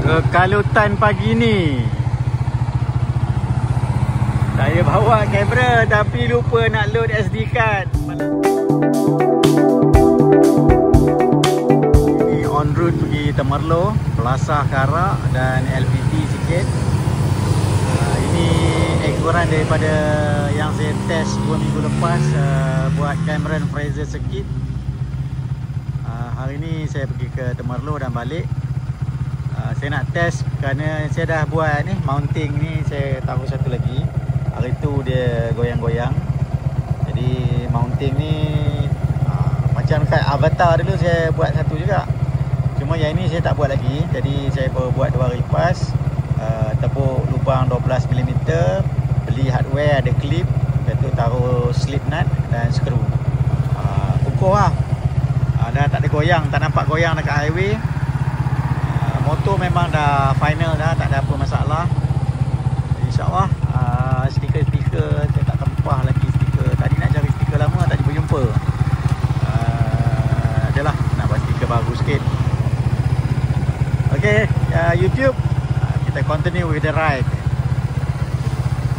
Kekalutan pagi ni. Saya bawa kamera tapi lupa nak load SD card. Ini on route pergi Temerloh, Pelasah Karak dan LPT sikit. Ini ekoran daripada yang saya test 2 minggu lepas buat Cameron Fraser Circuit. Hari ni saya pergi ke Temerloh dan balik. Saya nak test kerana saya dah buat ni mounting ni, saya taruh satu lagi. Hari tu dia goyang-goyang. Jadi mounting ni macam kat Avatar dulu saya buat satu juga. Cuma yang ini saya tak buat lagi. Jadi saya baru buat 2 hari lepas. Tepuk lubang 12mm, beli hardware, ada clip, lepas tu taruh slip nut dan skru. Ukur lah. Dah tak ada goyang, tak nampak goyang dekat highway. Motor memang dah final dah, tak ada apa masalah. InsyaAllah stiker-stiker saya tak tempah lagi stiker. Tadi nak cari stiker lama tak jumpa. Adalah nak buat stiker baru sikit. Okay, YouTube, kita continue with the ride.